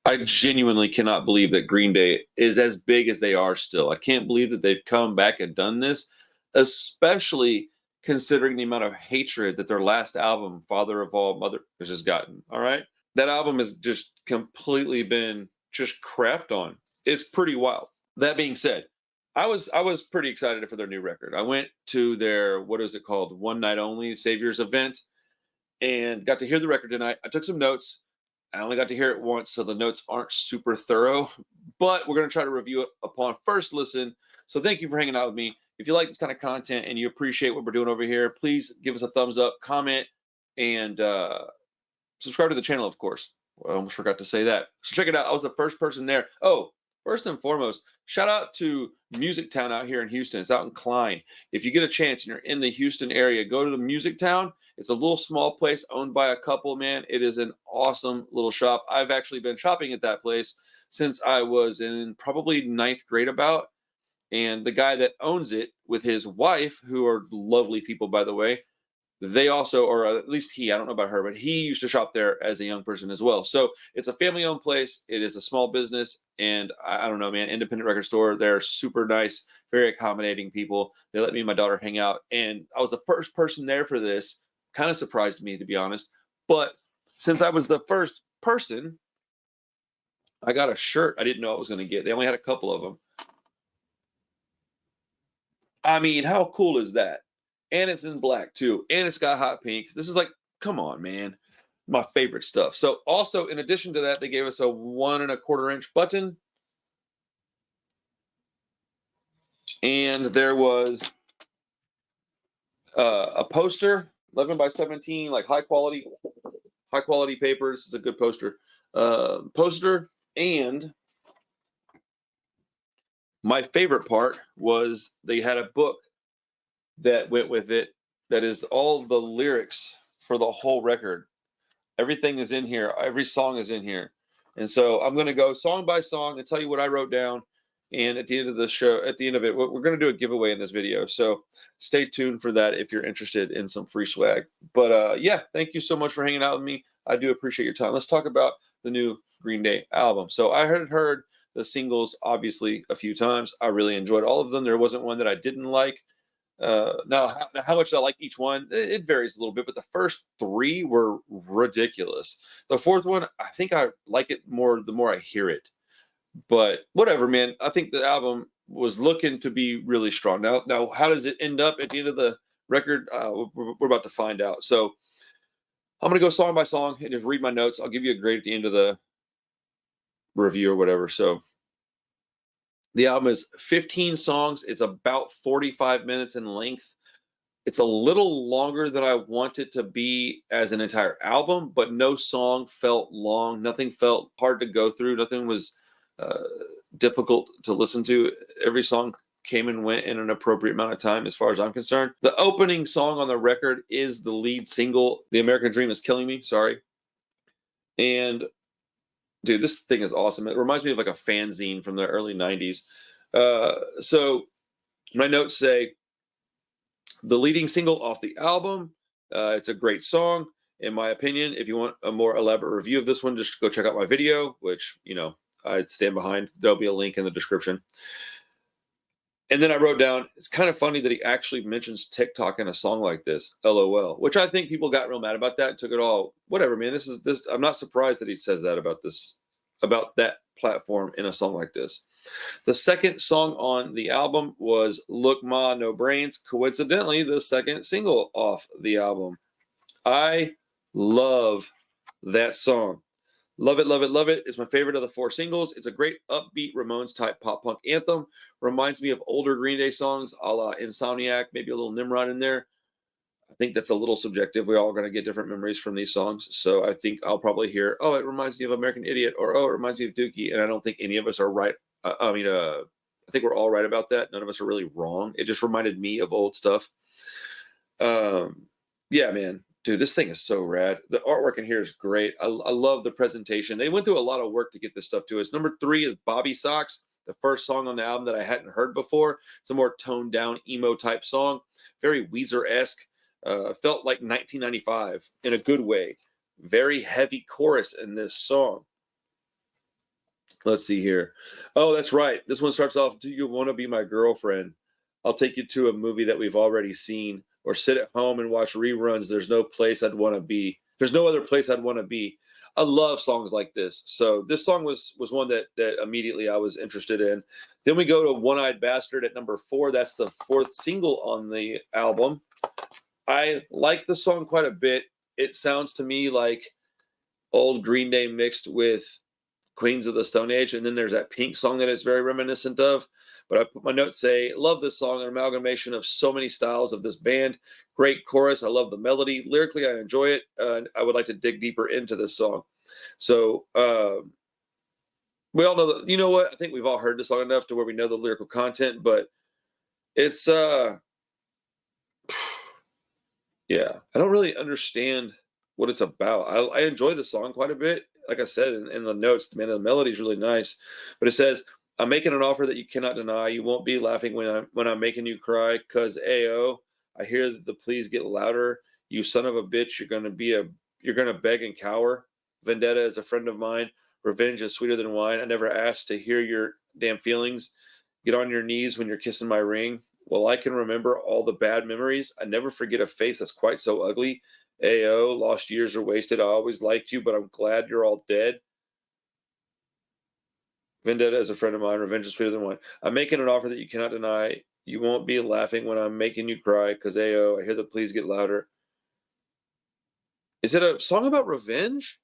I genuinely cannot believe that Green Day is as big as they are still. I can't believe that they've come back and done this, especially considering the amount of hatred that their last album, Father of All Mother, has just gotten. All right. That album has just completely been just crapped on. It's pretty wild. That being said, I was pretty excited for their new record. I went to their, what is it called, One Night Only Saviors event, and got to hear the record tonight. I took some notes. I only got to hear it once, so the notes aren't super thorough, but we're going to try to review it upon first listen. So thank you for hanging out with me. If you like this kind of content and you appreciate what we're doing over here, please give us a thumbs up, comment, and subscribe to the channel, of course. I almost forgot to say that. So check it out. I was the first person there. Oh, first and foremost, shout out to Music Town out here in Houston. It's out in Klein. If you get a chance and you're in the Houston area, go to the Music Town. It's a little small place owned by a couple, man. It is an awesome little shop. I've actually been shopping at that place since I was in probably ninth grade about. And the guy that owns it with his wife, who are lovely people, by the way, they also, or at least he, I don't know about her, but he used to shop there as a young person as well. So it's a family owned place. It is a small business. And I don't know, man, independent record store. They're super nice, very accommodating people. They let me and my daughter hang out. And I was the first person there for this. Kind of surprised me, to be honest. But since I was the first person, I got a shirt I didn't know I was going to get. They only had a couple of them. I mean, how cool is that? And it's in black too. And it's got hot pink. This is like, come on, man. My favorite stuff. So also, in addition to that, they gave us a 1¼ inch button. And there was a poster, 11x17, like high quality paper. This is a good poster. Poster. And my favorite part was they had a book that went with it that is all the lyrics for the whole record. Everything is in here. Every song is in here. And so I'm going to go song by song and tell you what I wrote down. And at the end of the show, at the end of it, we're going to do a giveaway in this video. So stay tuned for that if you're interested in some free swag. But yeah, thank you so much for hanging out with me. I do appreciate your time. Let's talk about the new Green Day album. So I heard the singles, a few times. I really enjoyed all of them. There wasn't one that I didn't like. Now, how much I like each one, it varies a little bit, but the first three were ridiculous. The fourth one, I think I like it more the more I hear it. But whatever, man. I think the album was looking to be really strong. Now, how does it end up at the end of the record? We're about to find out. So I'm going to go song by song and just read my notes. I'll give you a grade at the end of the review or whatever. So the album is 15 songs. It's about 45 minutes in length. It's a little longer than I want it to be as an entire album, but no song felt long. Nothing felt hard to go through. Nothing was difficult to listen to. Every song came and went in an appropriate amount of time as far as I'm concerned. The opening song on the record is the lead single, The American Dream Is Killing Me. Sorry. And dude, this thing is awesome. It reminds me of like a fanzine from the early 90s. So my notes say the leading single off the album. It's a great song, in my opinion. If you want a more elaborate review of this one, just go check out my video, which, you know, I'd stand behind. There'll be a link in the description. And then I wrote down, it's kind of funny that he actually mentions TikTok in a song like this, LOL, which I think people got real mad about that and took it all, whatever, man. This. I'm not surprised that he says that about that platform in a song like this. The second song on the album was Look Ma, No Brains, coincidentally, the second single off the album. I love that song. Love it, love it, love it. It's my favorite of the 4 singles. It's a great upbeat Ramones type pop punk anthem. Reminds me of older Green Day songs, a la Insomniac, maybe a little Nimrod in there. I think that's a little subjective. We're all going to get different memories from these songs. So I think I'll probably hear, oh, it reminds me of American Idiot, or oh, it reminds me of Dookie. And I don't think any of us are right. I think we're all right about that. None of us are really wrong. It just reminded me of old stuff. Yeah, man. Dude, this thing is so rad. The artwork in here is great. I love the presentation. They went through a lot of work to get this stuff to us. Number 3 is Bobby Socks, the first song on the album that I hadn't heard before. It's a more toned down emo type song. Very Weezer-esque. Felt like 1995 in a good way. Very heavy chorus in this song. Let's see here. Oh, that's right. This one starts off, "Do you want to be my girlfriend? I'll take you to a movie that we've already seen, or sit at home and watch reruns. There's no place I'd want to be. There's no other place I'd want to be." I love songs like this. So this song was one that immediately I was interested in. Then we go to "One Eyed Bastard" at number 4. That's the 4th single on the album. I like the song quite a bit. It sounds to me like old Green Day mixed with Queens of the Stone Age, and then there's that Pink song that it's very reminiscent of. But I put my notes say, love this song, an amalgamation of so many styles of this band. Great chorus. I love the melody. Lyrically, I enjoy it. I would like to dig deeper into this song. So we all know that, you know what? I think we've all heard this song enough to where we know the lyrical content, but it's yeah, I don't really understand what it's about. I enjoy the song quite a bit. Like I said in the notes, man, the melody is really nice. But it says, "I'm making an offer that you cannot deny. You won't be laughing when I'm making you cry. Cause Ao, I hear the pleas get louder. You son of a bitch, you're gonna beg and cower. Vendetta is a friend of mine. Revenge is sweeter than wine. I never asked to hear your damn feelings. Get on your knees when you're kissing my ring. Well, I can remember all the bad memories. I never forget a face that's quite so ugly. Ao, lost years are wasted. I always liked you, but I'm glad you're all dead. Vendetta is a friend of mine. Revenge is sweeter than wine. I'm making an offer that you cannot deny. You won't be laughing when I'm making you cry. Cause Ao, I hear the pleas get louder." Is it a song about revenge?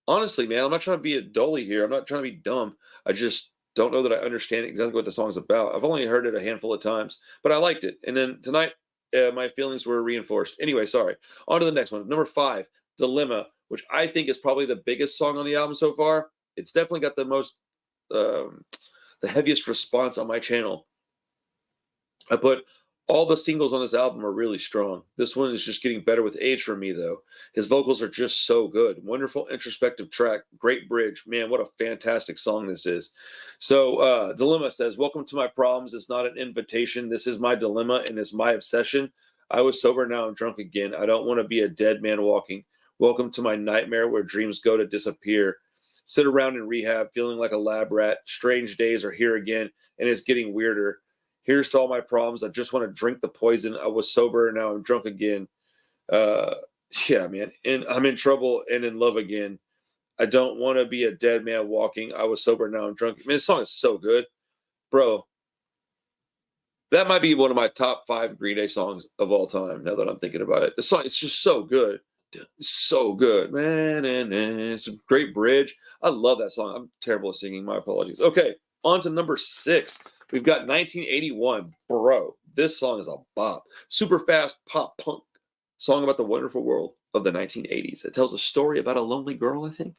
Honestly, man, I'm not trying to be a dolly here. I'm not trying to be dumb. I just don't know that I understand exactly what the song's about. I've only heard it a handful of times, but I liked it. And then tonight, my feelings were reinforced. Anyway, sorry. On to the next one. Number 5, "Dilemma," which I think is probably the biggest song on the album so far. It's definitely got the most, um, the heaviest response on my channel. I put, all the singles on this album are really strong. This one is just getting better with age for me, though. His vocals are just so good. Wonderful introspective track. Great bridge. Man, what a fantastic song this is. So, Dilemma says, "Welcome to my problems. It's not an invitation. This is my dilemma and it's my obsession. I was sober, now I'm drunk again. I don't want to be a dead man walking. Welcome to my nightmare where dreams go to disappear. Sit around in rehab feeling like a lab rat. Strange days are here again and it's getting weirder. Here's to all my problems. I just want to drink the poison. I was sober, now I'm drunk again. Uh, yeah, man. And I'm in trouble and in love again. I don't want to be a dead man walking. I was sober, now I'm drunk." Man, this song is so good, bro. That might be one of my top 5 Green Day songs of all time. Now that I'm thinking about it, the song, it's just so good, so good, man. And it's a great bridge. I love that song. I'm terrible at singing. My apologies. Okay, on to number 6. We've got 1981. Bro, this song is a bop. Super fast pop punk song about the wonderful world of the 1980s. It tells a story about a lonely girl, I think.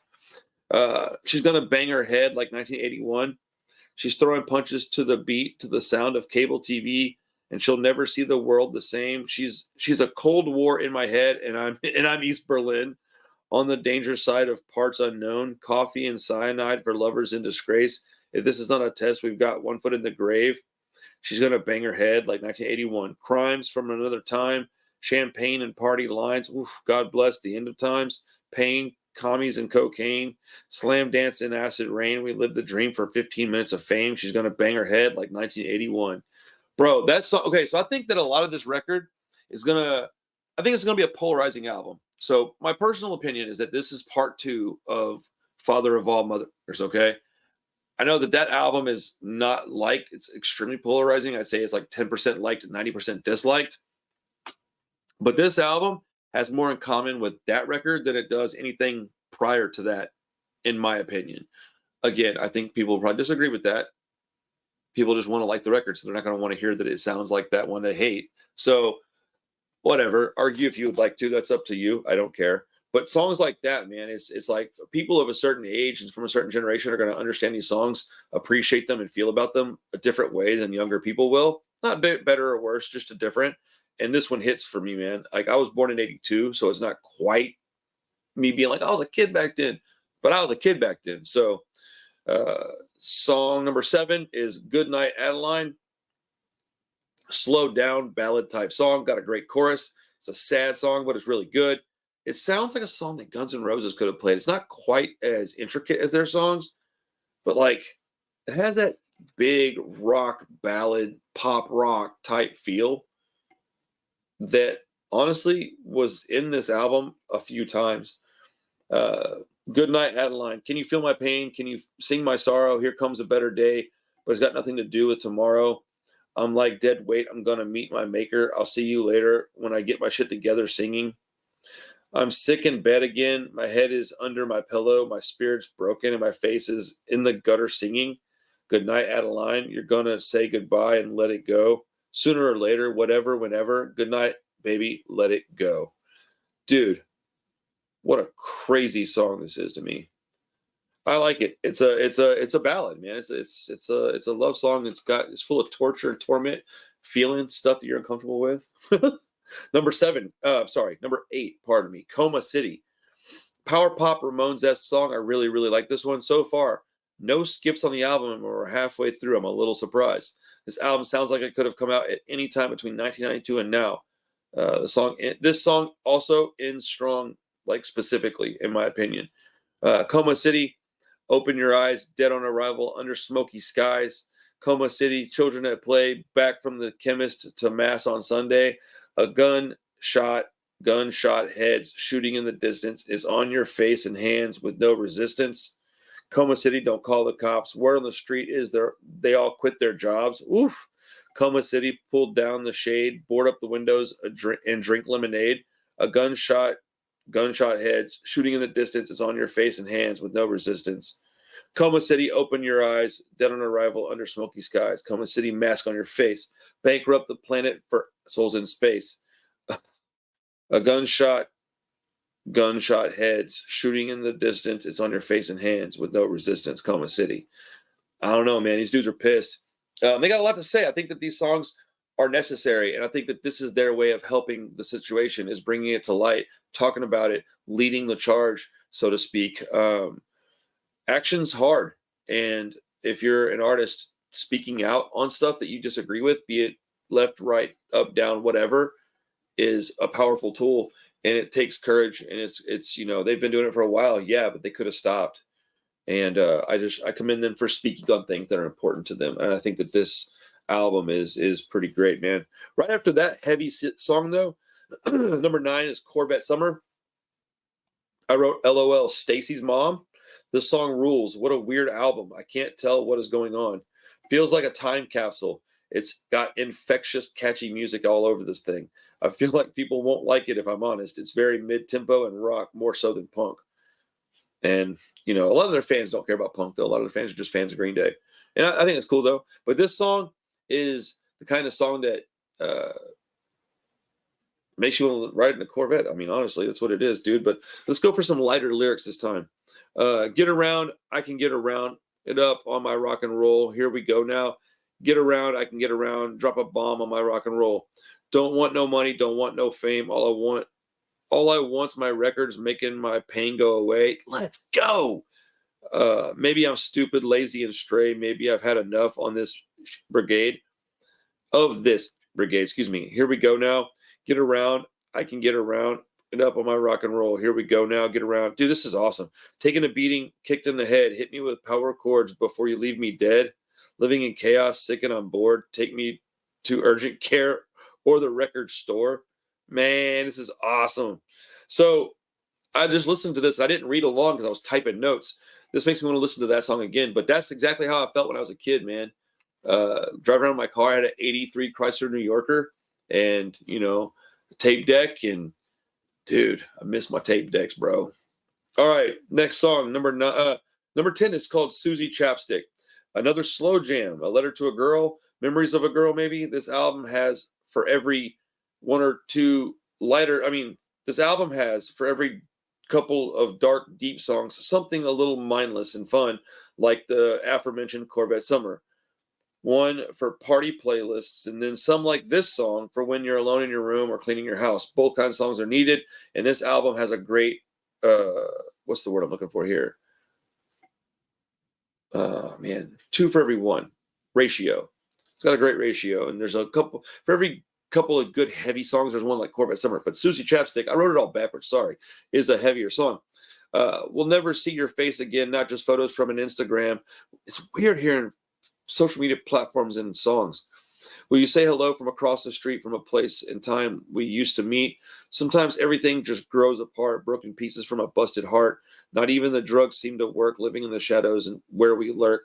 She's going to bang her head like 1981. She's throwing punches to the beat, to the sound of cable TV, and she'll never see the world the same. She's a Cold War in my head, and I'm East Berlin. On the danger side of parts unknown, coffee and cyanide for lovers in disgrace. If this is not a test, we've got one foot in the grave. She's going to bang her head like 1981. Crimes from another time, champagne and party lines. Oof, God bless the end of times. Pain, commies and cocaine. Slam dance in acid rain. We lived the dream for 15 minutes of fame. She's going to bang her head like 1981. Bro, that's okay. So I think that a lot of this record is going to, I think it's going to be a polarizing album. So my personal opinion is that this is part 2 of Father of All Mothers, okay? I know that album is not liked. It's extremely polarizing. I say it's like 10% liked and 90% disliked. But this album has more in common with that record than it does anything prior to that, in my opinion. Again, I think people will probably disagree with that. People just want to like the record, so they're not going to want to hear that it sounds like that one they hate. So, whatever. Argue if you would like to. That's up to you. I don't care. But songs like that, man, it's like people of a certain age and from a certain generation are going to understand these songs, appreciate them, and feel about them a different way than younger people will. Not better or worse, just a different. And this one hits for me, man. Like, I was born in 82, so it's not quite me being like, I was a kid back then. But I was a kid back then. So song number 7 is "Good Night, Adeline." Slowed down ballad type song. Got a great chorus. It's a sad song, but it's really good. It sounds like a song that Guns N' Roses could have played. It's not quite as intricate as their songs, but like it has that big rock ballad, pop rock type feel that honestly was in this album a few times. Good night, Adeline. Can you feel my pain? Can you sing my sorrow? Here comes a better day, but it's got nothing to do with tomorrow. I'm like dead weight. I'm gonna meet my maker. I'll see you later when I get my shit together singing. I'm sick in bed again. My head is under my pillow. My spirit's broken and my face is in the gutter singing. Good night, Adeline. You're gonna say goodbye and let it go. Sooner or later, whatever, whenever. Good night, baby. Let it go. Dude, what a crazy song this is to me. I like it. It's a ballad, man. It's a love song. It's full of torture and torment, feelings, stuff that you're uncomfortable with. Number 8, pardon me. Coma City. Power pop Ramones-esque song. I really, really like this one so far. No skips on the album, and we're halfway through. I'm a little surprised. This album sounds like it could have come out at any time between 1992 and now. This song also ends strong, like specifically, in my opinion. Coma City, open your eyes, dead on arrival, under smoky skies. Coma City, children at play, back from the chemist to mass on Sunday. A gunshot heads shooting in the distance is on your face and hands with no resistance. Coma City, don't call the cops. Word on the street is they all quit their jobs. Oof. Coma City, pulled down the shade, board up the windows and drink lemonade. A gunshot heads shooting in the distance is on your face and hands with no resistance. Coma City, open your eyes, dead on arrival under smoky skies. Coma City, mask on your face, bankrupt the planet for souls in space. A gunshot heads shooting in the distance, it's on your face and hands with no resistance. Coma City. I don't know, man. These dudes are pissed. They got a lot to say. I think that these songs are necessary, and I think that this is their way of helping the situation, is bringing it to light, talking about it, leading the charge, so to speak. Action's hard, and if you're an artist speaking out on stuff that you disagree with, be it left, right, up, down, whatever, is a powerful tool, and it takes courage. And it's they've been doing it for a while, yeah, but they could have stopped. And I commend them for speaking on things that are important to them, and I think that this album is pretty great, man. Right after that heavy song, though, number 9 is Corvette Summer. I wrote LOL, Stacy's mom. This song rules. What a weird album. I can't tell what is going on. Feels like a time capsule. It's got infectious, catchy music all over this thing. I feel like people won't like it if I'm honest. It's very mid-tempo and rock, more so than punk. And, a lot of their fans don't care about punk, though. A lot of their fans are just fans of Green Day. And I think it's cool, though. But this song is the kind of song that makes you want to ride in a Corvette. I mean, honestly, that's what it is, dude. But let's go for some lighter lyrics this time. Get around, I can get around it up on my rock and roll. Here we go now. Get around, I can get around. Drop a bomb on my rock and roll. Don't want no money, don't want no fame. All I want's my records making my pain go away. Let's go. Maybe I'm stupid, lazy, and stray. Maybe I've had enough on this brigade. Excuse me. Here we go now. Get around. I can get around it up on my rock and roll. Here we go now. Get around. Dude, this is awesome. Taking a beating, kicked in the head. Hit me with power chords before you leave me dead. Living in chaos, sick and on board. Take me to urgent care or the record store. Man, this is awesome. So I just listened to this. I didn't read along because I was typing notes. This makes me want to listen to that song again. But that's exactly how I felt when I was a kid, man. Driving around in my car, I had an 83 Chrysler New Yorker and, tape deck. And, dude, I miss my tape decks, bro. All right, next song, number 10 is called Susie Chapstick. Another slow jam, a letter to a girl, memories of a girl, maybe. This album has for every one or two this album has for every couple of dark, deep songs, something a little mindless and fun, like the aforementioned Corvette Summer. One for party playlists, and then some like this song for when you're alone in your room or cleaning your house. Both kinds of songs are needed, and this album has a great, what's the word I'm looking for here? 2 for every 1 ratio. It's got a great ratio, and there's a couple for every couple of good heavy songs. There's one like Corvette Summer, but Susie Chapstick, I wrote it all backwards, sorry, is a heavier song. We'll never see your face again, not just photos from an Instagram. It's weird hearing social media platforms and songs. Will you say hello from across the street from a place and time we used to meet? Sometimes everything just grows apart, broken pieces from a busted heart. Not even the drugs seem to work, living in the shadows and where we lurk.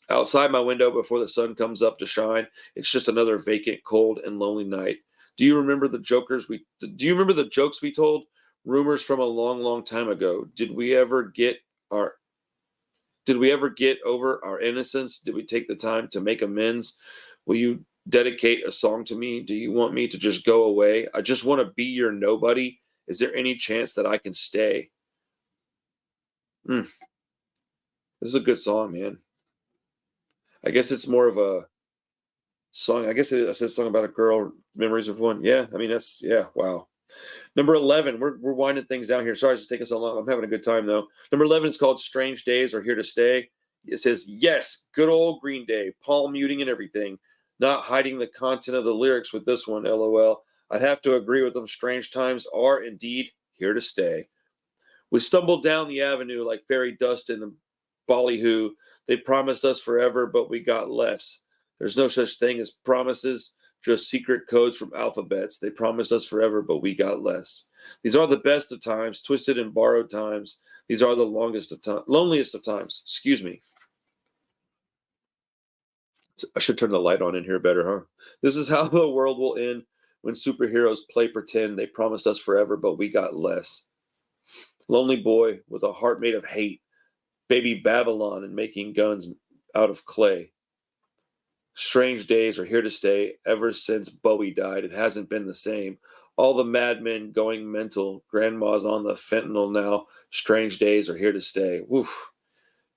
Outside my window before the sun comes up to shine, it's just another vacant, cold, and lonely night. Do you remember the jokes we told? Rumors from a long, long time ago. Our did we ever get over our innocence? Did we take the time to make amends? Will you dedicate a song to me? Do you want me to just go away? I just want to be your nobody. Is there any chance that I can stay? This is a good song, man. I guess it's more of a song. I guess I said a song about a girl, memories of one. Yeah, I mean, wow. Number 11, we're winding things down here. Sorry it's taking so long. I'm having a good time, though. Number 11 is called Strange Days Are Here to Stay. It says, yes, good old Green Day, palm muting and everything. Not hiding the content of the lyrics with this one, LOL. I'd have to agree with them. Strange times are indeed here to stay. We stumbled down the avenue like fairy dust in a ballyhoo. They promised us forever, but we got less. There's no such thing as promises, just secret codes from alphabets. They promised us forever, but we got less. These are the best of times, twisted and borrowed times. These are the loneliest of times. Excuse me. I should turn the light on in here better, huh? This is how the world will end when superheroes play pretend. They promised us forever, but we got less. Lonely boy with a heart made of hate. Baby Babylon and making guns out of clay. Strange days are here to stay. Ever since Bowie died, it hasn't been the same. All the madmen going mental. Grandma's on the fentanyl now. Strange days are here to stay. Woof.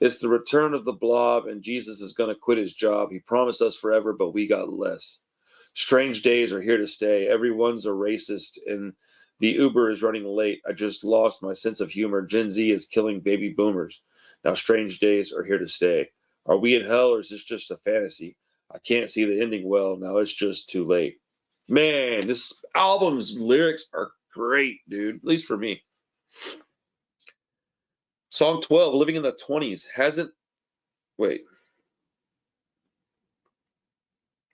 It's the return of the blob, and Jesus is going to quit his job. He promised us forever, but we got less. Strange days are here to stay. Everyone's a racist, and the Uber is running late. I just lost my sense of humor. Gen Z is killing baby boomers. Now strange days are here to stay. Are we in hell, or is this just a fantasy? I can't see the ending well. Now it's just too late. Man, this album's lyrics are great, dude. At least for me. Song 12, Living in the 20s, wait.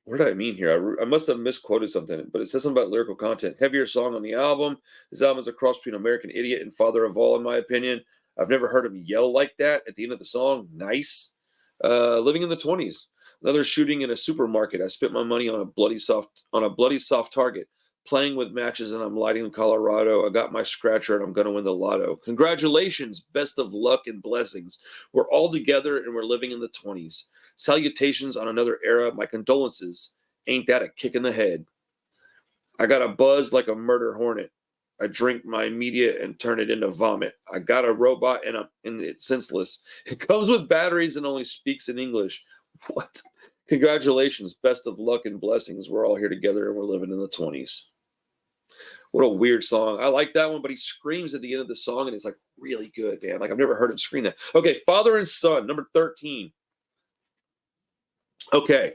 What did I mean here? I must have misquoted something, but it says something about lyrical content. Heavier song on the album. This album is a cross between American Idiot and Father of All, in my opinion. I've never heard him yell like that at the end of the song. Nice. Living in the 20s. Another shooting in a supermarket. I spent my money on a bloody soft target. Playing with matches, and I'm lighting in Colorado. I got my scratcher, and I'm going to win the lotto. Congratulations. Best of luck and blessings. We're all together, and we're living in the 20s. Salutations on another era. My condolences. Ain't that a kick in the head? I got a buzz like a murder hornet. I drink my media and turn it into vomit. I got a robot, and it's senseless. It comes with batteries and only speaks in English. What? Congratulations. Best of luck and blessings. We're all here together, and we're living in the 20s. What a weird song. I like that one, but he screams at the end of the song, and it's like really good, man. Like I've never heard him scream that. Okay, Father and Son, number 13. Okay,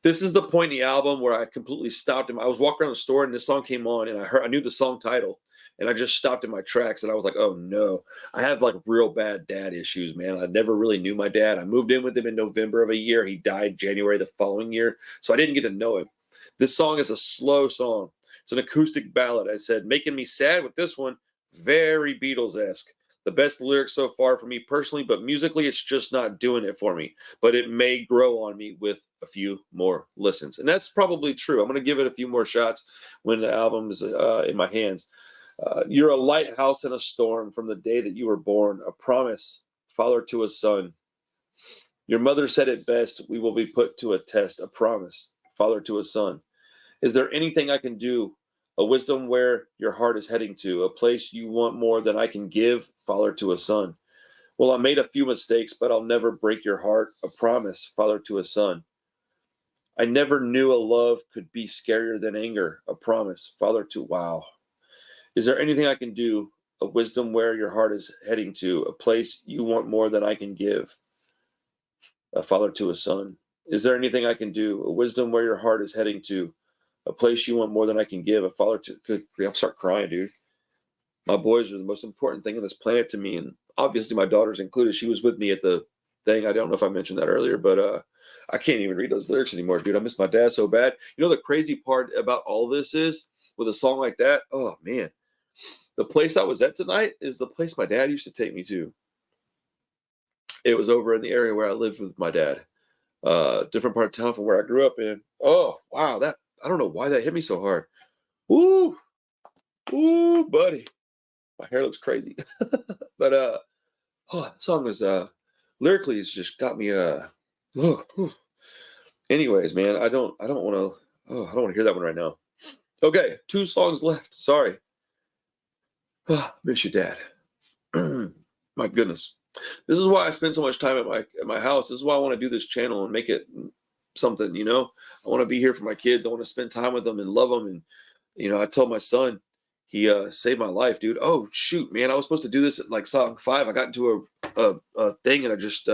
this is the point in the album where I completely stopped him. I was walking around the store, and this song came on, and I knew the song title, and I just stopped in my tracks, and I was like, oh no. I have like real bad dad issues, man. I never really knew my dad. I moved in with him in November of a year. He died January the following year, so I didn't get to know him. This song is a slow song. It's an acoustic ballad. I said, making me sad with this one, very Beatles-esque. The best lyrics so far for me personally, but musically, it's just not doing it for me. But it may grow on me with a few more listens. And that's probably true. I'm going to give it a few more shots when the album is in my hands. You're a lighthouse in a storm from the day that you were born, a promise, father to a son. Your mother said it best, we will be put to a test, a promise, father to a son. Is there anything I can do? A wisdom where your heart is heading to, a place you want more than I can give, father to a son. Well, I made a few mistakes, but I'll never break your heart, a promise, father to a son. I never knew a love could be scarier than anger, a promise, father to, wow. Is there anything I can do? A wisdom where your heart is heading to, a place you want more than I can give, a father to a son. Is there anything I can do? A wisdom where your heart is heading to, a place you want more than I can give, a father to, good grief, I'm start crying, dude. My boys are the most important thing on this planet to me, and obviously my daughter's included. She was with me at the thing. I don't know if I mentioned that earlier, but I can't even read those lyrics anymore, dude. I miss my dad so bad. You know the crazy part about all this is with a song like that? Oh man. The place I was at tonight is the place my dad used to take me to. It was over in the area where I lived with my dad. Different part of town from where I grew up in. Oh, wow, that I don't know why that hit me so hard. Woo, woo, buddy. My hair looks crazy. But oh, that song was lyrically it's just got me anyways, man, I don't want to hear that one right now. Okay, 2 songs left. Sorry. Miss you, Dad. My goodness. This is why I spend so much time at my house. This is why I want to do this channel and make it something, you know. I want to be here for my kids. I want to spend time with them and love them. And, you know, I told my son, he saved my life, dude. Oh, shoot, man. I was supposed to do this at like song 5. I got into a thing and I just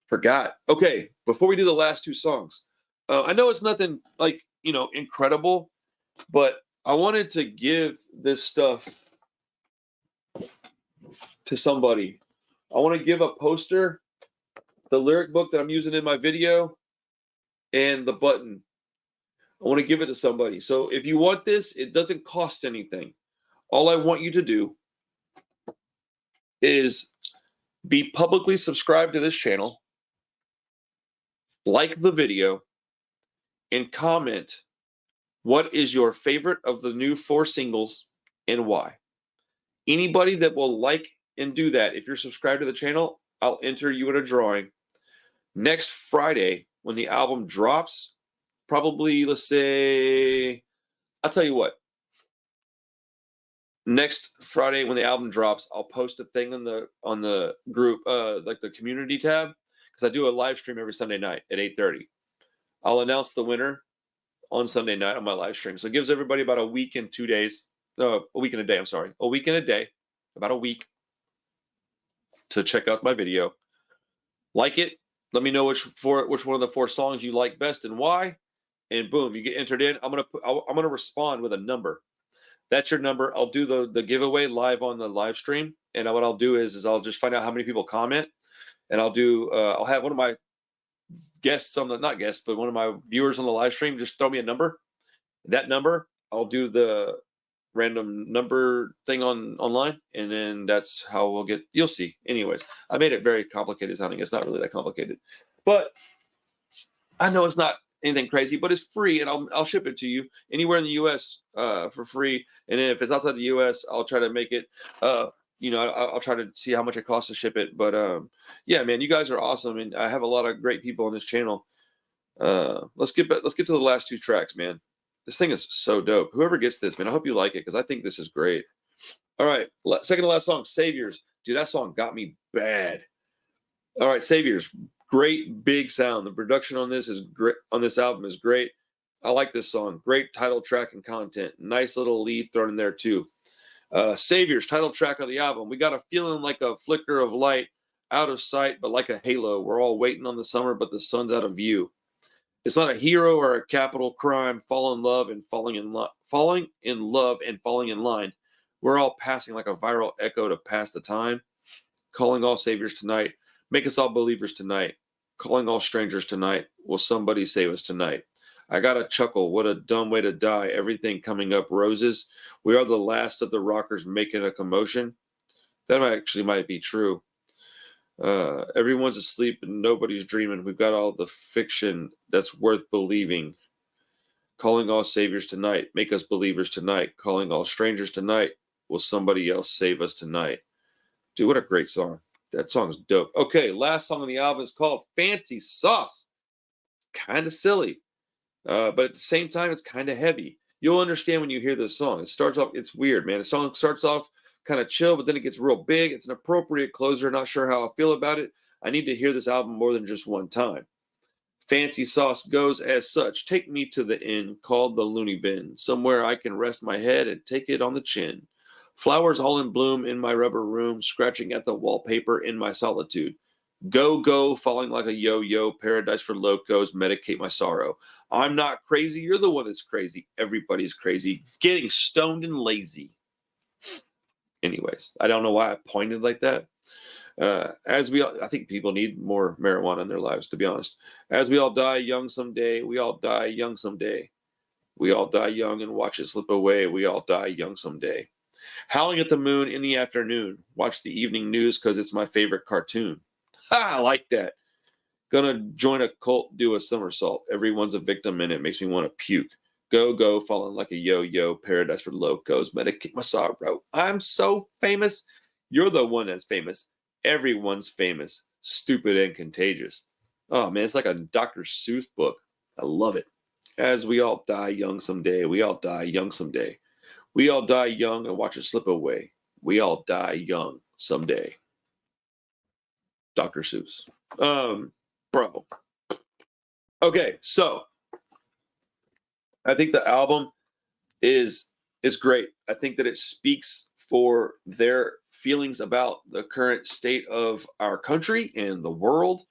forgot. Okay, before we do the last 2 songs, I know it's nothing like, you know, incredible, but I wanted to give this stuff to somebody. I want to give a poster, the lyric book that I'm using in my video, and the button. I want to give it to somebody. So if you want this, it doesn't cost anything. All I want you to do is be publicly subscribed to this channel, like the video, and comment what is your favorite of the new 4 singles and why. Anybody that will like and do that, if you're subscribed to the channel, I'll enter you in a drawing next Friday when the album drops. Probably, let's say, I'll tell you what. Next Friday when the album drops, I'll post a thing on the group, like the community tab, because I do a live stream every Sunday night at 8:30. I'll announce the winner on Sunday night on my live stream. So it gives everybody about a week and 2 days. No, a week and a day. I'm sorry, a week and a day, about a week to check out my video. Like it. Let me know which one of the 4 songs you like best and why. And boom, you get entered in. I'm gonna respond with a number. That's your number. I'll do the giveaway live on the live stream. And what I'll do is I'll just find out how many people comment, and I'll have one of my guests on the not guests, but one of my viewers on the live stream just throw me a number. That number, I'll do the random number thing online, and then that's how we'll get. You'll see. Anyways, I made it very complicated sounding. It's not really that complicated, but I know it's not anything crazy, but it's free, and I'll ship it to you anywhere in the U.S. For free. And if it's outside the U.S., I'll try to make it. You know, I'll try to see how much it costs to ship it. But yeah, man, you guys are awesome, and I have a lot of great people on this channel. Let's get to the last 2 tracks, man. This thing is so dope. Whoever gets this, man, I hope you like it because I think this is great. All right, second to last song, Saviors. Dude, that song got me bad. All right, Saviors. Great big sound. The production on this is great. On this album is great. I like this song. Great title track and content. Nice little lead thrown in there too. Saviors, title track of the album. We got a feeling like a flicker of light, out of sight, but like a halo. We're all waiting on the summer, but the sun's out of view. It's not a hero or a capital crime. Fall in love and falling in love and falling in line. We're all passing like a viral echo to pass the time. Calling all saviors tonight. Make us all believers tonight. Calling all strangers tonight. Will somebody save us tonight? I got a chuckle. What a dumb way to die. Everything coming up roses. We are the last of the rockers making a commotion. That might be true. Everyone's asleep and nobody's dreaming. We've got all the fiction that's worth believing. Calling all saviors tonight. Make us believers tonight. Calling all strangers tonight. Will somebody else save us tonight? Dude, what a great song. That song's dope. Okay, last song on the album is called Fancy Sauce. Kind of silly. But at the same time, it's kind of heavy. You'll understand when you hear this song. It starts off, it's weird, man. The song starts off kind of chill, but then it gets real big. It's an appropriate closer. Not sure how I feel about it. I need to hear this album more than just one time. Fancy Sauce goes as such. Take me to the inn called the Looney Bin. Somewhere I can rest my head and take it on the chin. Flowers all in bloom in my rubber room, scratching at the wallpaper in my solitude. Go, go, falling like a yo-yo, paradise for locos, medicate my sorrow. I'm not crazy, you're the one that's crazy. Everybody's crazy. Getting stoned and lazy. Anyways, I don't know why I pointed like that. I think people need more marijuana in their lives, to be honest. As we all die young someday, we all die young someday. We all die young and watch it slip away. We all die young someday. Howling at the moon in the afternoon. Watch the evening news because it's my favorite cartoon. Ha! I like that. Gonna join a cult, do a somersault. Everyone's a victim and it makes me want to puke. Go, go, falling like a yo-yo, paradise for locos, medicate my sorrow. I'm so famous. You're the one that's famous. Everyone's famous. Stupid and contagious. Oh man, it's like a Dr. Seuss book. I love it. As we all die young someday, we all die young someday. We all die young and watch it slip away. We all die young someday. Dr. Seuss. Bro. Okay, so I think the album is great. I think that it speaks for their feelings about the current state of our country and the world,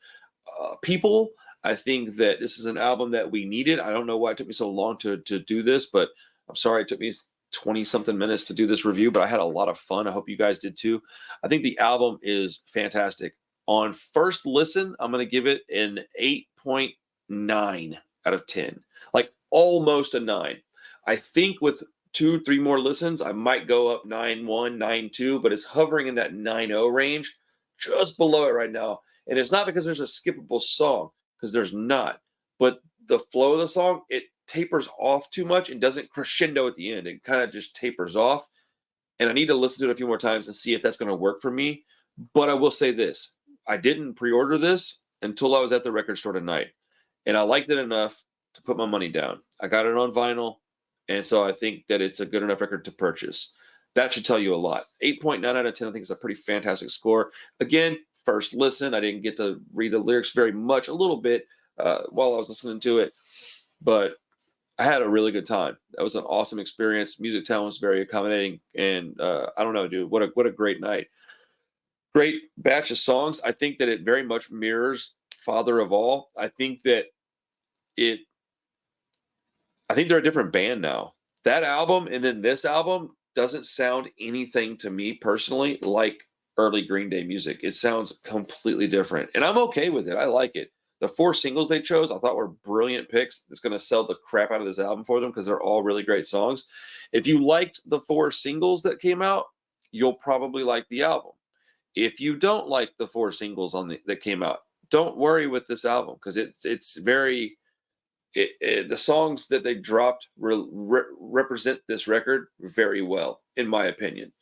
people. I think that this is an album that we needed. I don't know why it took me so long to do this, but I'm sorry it took me 20 something minutes to do this review, but I had a lot of fun. I hope you guys did too. I think the album is fantastic. On first listen, I'm going to give it an 8.9 out of 10, like almost a 9. I think with 2-3 more listens, I might go up 9.1, 9.2, but it's hovering in that 9.0 range, just below it right now. And it's not because there's a skippable song, because there's not. But the flow of the song, it tapers off too much and doesn't crescendo at the end. It kind of just tapers off. And I need to listen to it a few more times and see if that's going to work for me. But I will say this. I didn't pre-order this until I was at the record store tonight. And I liked it enough to put my money down. I got it on vinyl. And so I think that it's a good enough record to purchase. That should tell you a lot. 8.9 out of 10, I think is a pretty fantastic score. Again, first listen, I didn't get to read the lyrics very much, a little bit while I was listening to it. But I had a really good time. That was an awesome experience. Music Town was very accommodating. And I don't know, dude, what a great night. Great batch of songs. I think that it very much mirrors Father of All. I think they're a different band now. That album and then this album doesn't sound anything to me personally like early Green Day music. It sounds completely different. And I'm okay with it. I like it. The 4 singles they chose I thought were brilliant picks. It's going to sell the crap out of this album for them because they're all really great songs. If you liked the 4 singles that came out, you'll probably like the album. If you don't like the 4 singles that came out, don't worry with this album because it's very the songs that they dropped represent this record very well, in my opinion.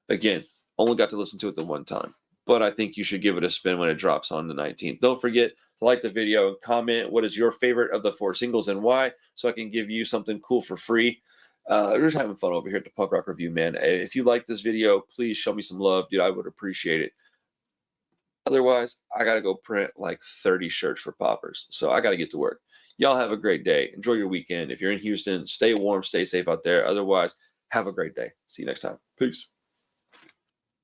Again, only got to listen to it the one time, but I think you should give it a spin when it drops on the 19th. Don't forget to like the video and comment what is your favorite of the 4 singles and why, so I can give you something cool for free. We're just having fun over here at the Punk Rock Review, man. If you like this video, please show me some love, dude. I would appreciate it. Otherwise, I got to go print like 30 shirts for poppers. So I got to get to work. Y'all have a great day. Enjoy your weekend. If you're in Houston, stay warm, stay safe out there. Otherwise, have a great day. See you next time. Peace.